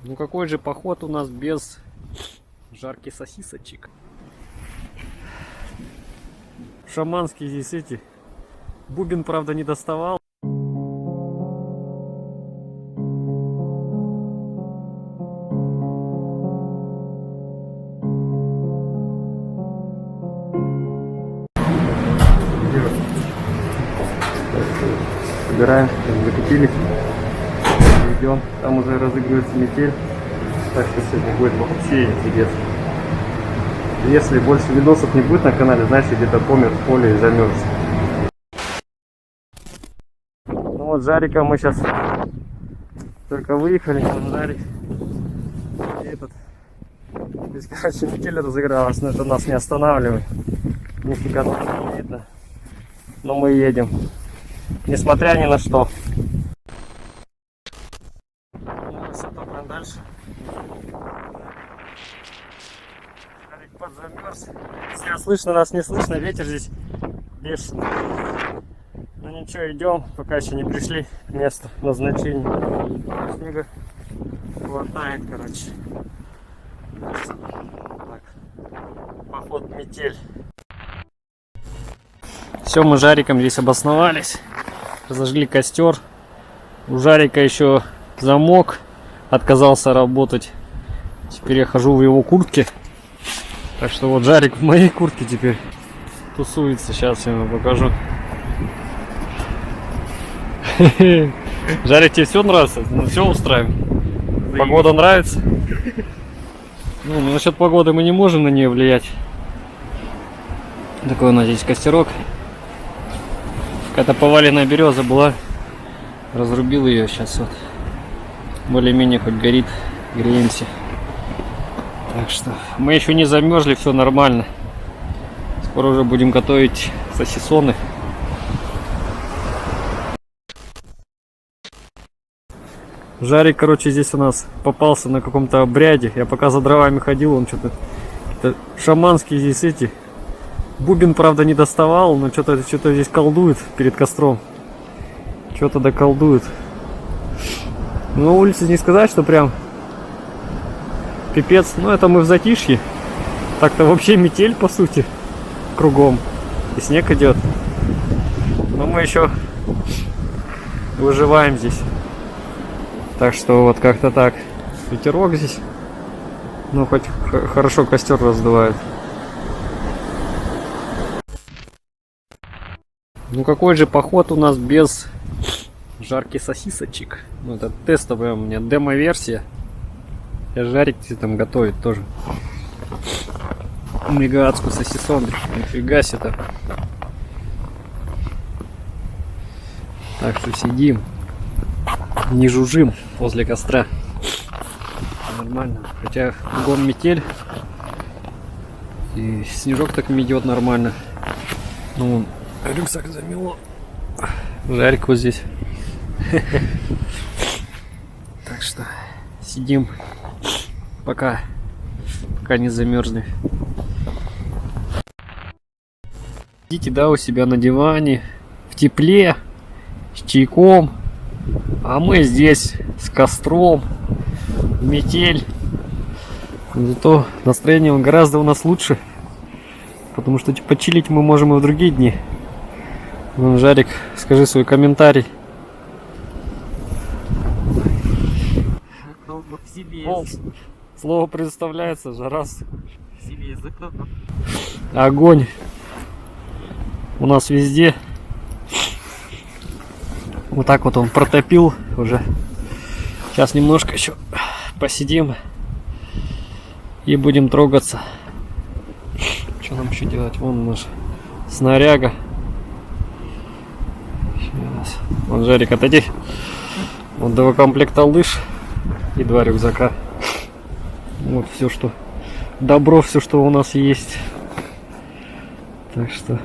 Ну какой же поход у нас без жарки сосисочек? Шаманские здесь эти. Бубен, правда, не доставал. Собираем, закупились, идем, там уже разыгрывается метель, так что сегодня будет вообще интересно. Если больше видосов не будет на канале, значит где-то помер в поле и замерз. Ну вот Жарика мы сейчас только выехали, Жарик и этот, здесь, короче, метель разыгралась, но это нас не останавливает, нифига не видно, но мы едем. Несмотря ни на что. Дальше. Шарик подзамерз. Себя слышно, нас не слышно. Ветер здесь бешеный. Ну ничего, идем, пока еще не пришли к месту назначения. Снега хватает, короче. Так. Поход метель. Все, мы с Жариком здесь обосновались. Разожгли костер. У Жарика еще замок отказался работать. Теперь я хожу в его куртке. Так что вот Жарик в моей куртке теперь тусуется. Сейчас я ему покажу. Жарик, тебе все нравится? Ну все устраивает. Погода нравится? Ну, насчет погоды мы не можем на нее влиять. Такой у нас здесь костерок. Какая-то поваленная береза была. Разрубил ее, сейчас вот более-менее хоть горит, греемся. Так что мы еще не замерзли, все нормально. Скоро уже будем готовить сосисоны. Жарик, короче, здесь у нас попался на каком-то обряде. Я пока за дровами ходил, он что-то шаманские здесь эти. Бубен, правда, не доставал, но что-то здесь колдует перед костром. Что-то доколдует. На улице не сказать, что прям пипец. Ну, это мы в затишье. Так-то вообще метель, по сути, кругом. И снег идет. Но мы еще выживаем здесь. Так что вот как-то так. Ветерок здесь. Ну, хоть хорошо костер раздувает. Ну какой же поход у нас без жарки сосисочек? Ну, это тестовая у меня демо-версия. Жарик там готовит тоже. Мега адскую сосисон. Нифига себе. Так что сидим, не жужжим возле костра. Нормально. Хотя кругом метель. И снежок так идет нормально. Ну, рюкзак замело. Жарик вот здесь. Так что сидим, пока не замерзли. Сидите, да, у себя на диване, в тепле, с чайком. А мы здесь с костром, метель. Зато настроение гораздо у нас лучше. Потому что почилить мы можем и в другие дни. Ну, Жарик, скажи свой комментарий. Слово предоставляется, Жарас. Огонь у нас везде. Вот так вот он протопил уже. Сейчас немножко еще посидим и будем трогаться. Что нам еще делать? Вон наш снаряга. Сейчас. Вон, Жарик, отойди. Вот 2 комплекта лыж и 2 рюкзака. Вот все, что добро, все, что у нас есть. Так что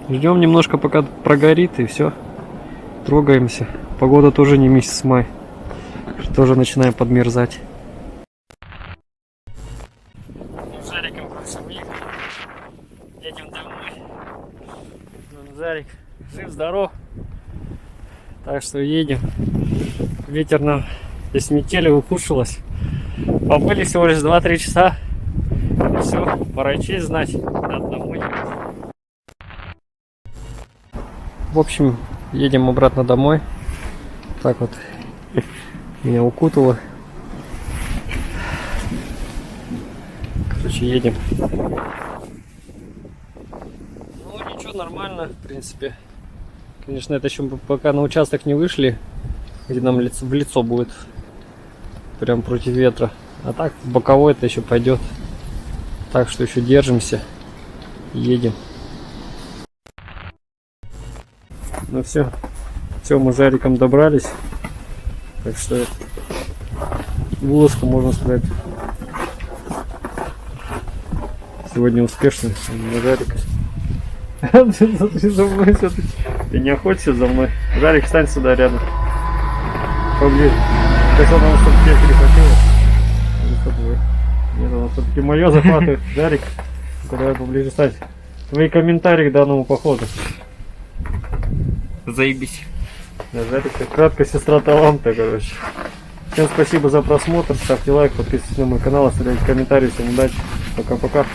ждем немножко, пока прогорит, и все. Трогаемся. Погода тоже не месяц май. Тоже начинаем подмерзать. Жариком едем домой. Жарик жив-здоров. Так что едем. Ветер нам Здесь метель ухудшилась. Побыли всего лишь 2-3 часа. И все, пора честь знать. Надо домой ехать. В общем, едем обратно домой. Так вот меня укутало. Короче, едем. Ну ничего, нормально, в принципе. Конечно, это еще пока на участок не вышли, где нам в лицо будет прям против ветра. А так в боковой это еще пойдет. Так что еще держимся. Едем. Ну все. Все, мы с Жариком добрались. Так что это вылазка, можно сказать, сегодня успешная. Жарик. Ты за мной все-таки. Ты не охотишься за мной. Жарик, встань сюда рядом. Поближе. Сейчас она нас все-таки перехватила. Нет, она все-таки мое захватывает. Жарик, давай поближе стать. Твои комментарии к данному походу. Заебись. Да, Жарик, кратко сестра таланта, короче. Всем спасибо за просмотр. Ставьте лайк, подписывайтесь на мой канал, оставляйте комментарии. Всем удачи. Пока-пока.